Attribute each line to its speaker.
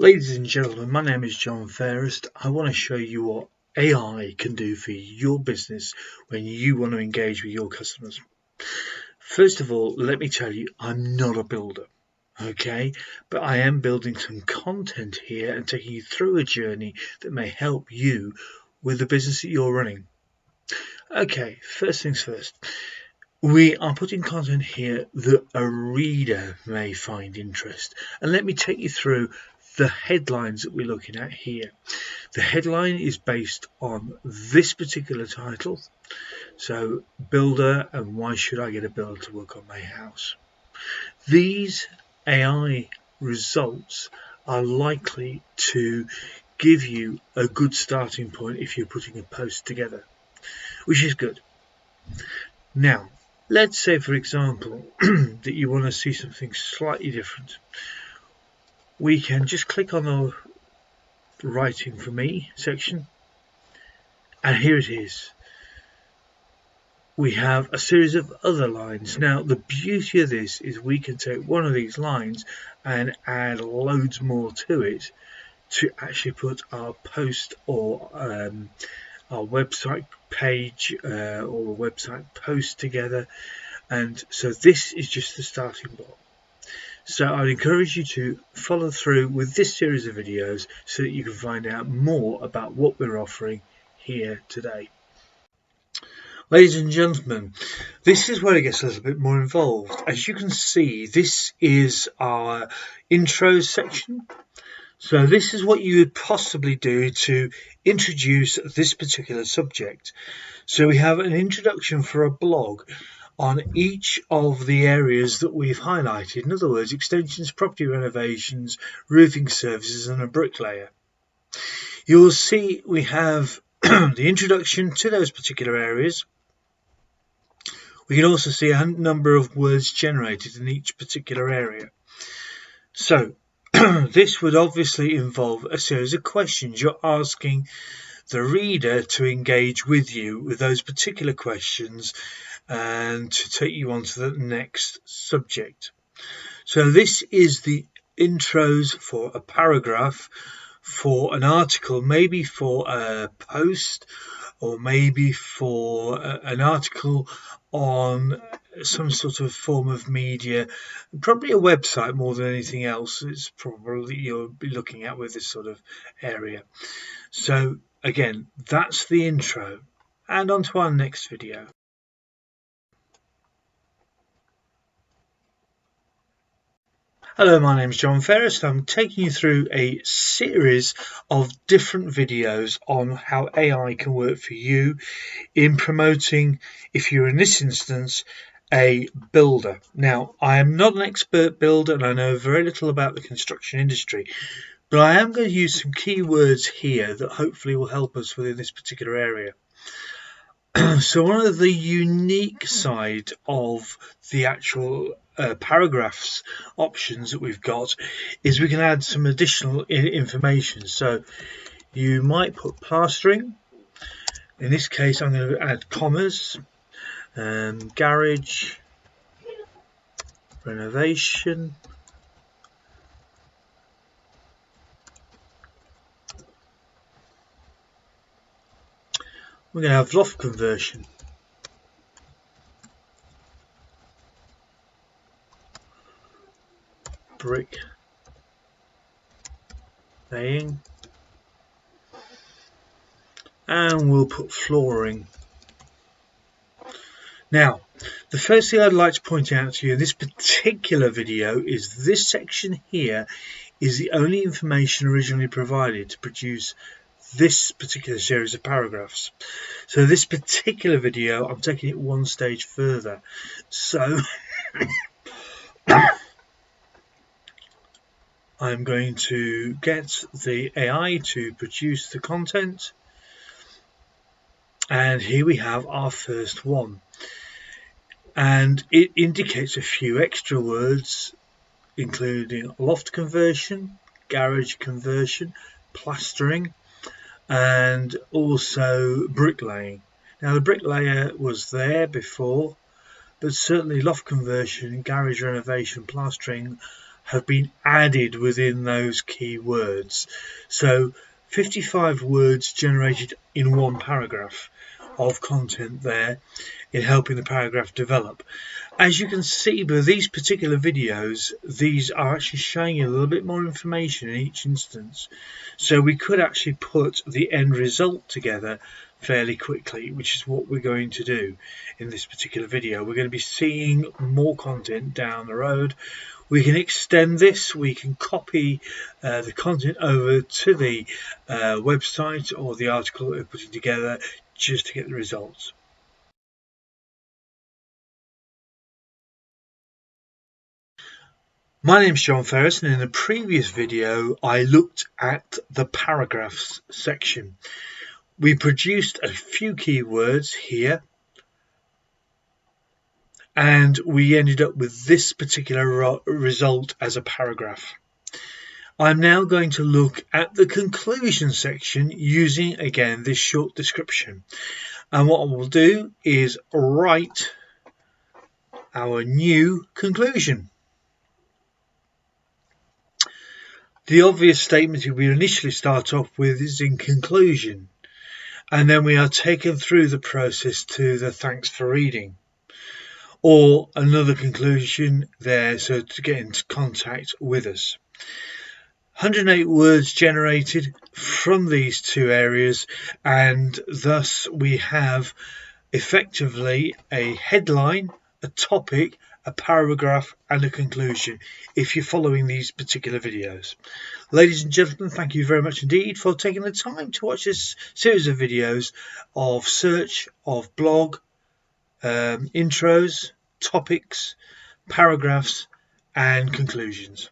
Speaker 1: Ladies and gentlemen, my name is John Fairest. I want to show you what AI can do for your business when you want to engage with your customers. First of all, let me tell you, I'm not a builder, okay? But I am building some content here and taking you through a journey that may help you with the business that you're running. Okay, first things first. We are putting content here that a reader may find interest. And let me take you through the headlines that we're looking at here. The headline is based on this particular title. So, builder and why should I get a builder to work on my house? These AI results are likely to give you a good starting point if you're putting a post together, which is good. Now, let's say, for example, that you want to see something slightly different. We can just click on the Writing for Me section, and here it is. We have a series of other lines. Now, the beauty of this is we can take one of these lines and add loads more to it to actually put our post or our website page or website post together. And so this is just the starting block. So I'd encourage you to follow through with this series of videos so that you can find out more about what we're offering here today. Ladies and gentlemen, this is where it gets a little bit more involved. As you can see, this is our intro section. So this is what you would possibly do to introduce this particular subject. So we have an introduction for a blog on each of the areas that we've highlighted. In other words, extensions, property renovations, roofing services, and a bricklayer. You'll see we have the introduction to those particular areas. We can also see a number of words generated in each particular area. So this would obviously involve a series of questions. You're asking the reader to engage with you with those particular questions and to take you on to the next subject. So this is the intros for a paragraph, for an article, maybe for a post, or maybe for an article on some sort of form of media, probably a website more than anything else. It's probably you'll be looking at with this sort of area. So again, that's the intro, and on to our next video. Hello, my name is John Fairest. I'm taking you through a series of different videos on how AI can work for you in promoting, if you're in this instance, a builder. Now, I am not an expert builder and I know very little about the construction industry, but I am going to use some keywords here that hopefully will help us within this particular area. So one of the unique side of the actual paragraphs options that we've got is we can add some additional information. So you might put plastering. In this case, I'm going to add commas, garage renovation, we're going to have loft conversion, brick laying, and we'll put flooring. Now, the first thing I'd like to point out to you in this particular video is this section here is the only information originally provided to produce this particular series of paragraphs. So this particular video, I'm taking it one stage further. So I'm going to get the AI to produce the content, and here we have our first one, and it indicates a few extra words including loft conversion, garage conversion, plastering, and also bricklaying. Now the bricklayer was there before, but certainly loft conversion, garage renovation, plastering have been added within those keywords. So 55 words generated in one paragraph of content there in helping the paragraph develop. As you can see by these particular videos, these are actually showing you a little bit more information in each instance. So we could actually put the end result together fairly quickly, which is what we're going to do in this particular video. We're going to be seeing more content down the road. We can extend this, we can copy the content over to the website or the article that we're putting together just to get the results. My name is John Ferris, and in the previous video I looked at the paragraphs section. We produced a few keywords here and we ended up with this particular result as a paragraph. I'm now going to look at the conclusion section using again this short description, and what I will do is write our new conclusion. The obvious statement we initially start off with is in conclusion, and then we are taken through the process to the thanks for reading, or another conclusion there, so to get into contact with us. 108 words generated from these two areas, and thus we have effectively a headline, a topic, a paragraph and a conclusion if you're following these particular videos. Ladies and gentlemen, thank you very much indeed for taking the time to watch this series of videos of search, of blog, intros, topics, paragraphs and conclusions.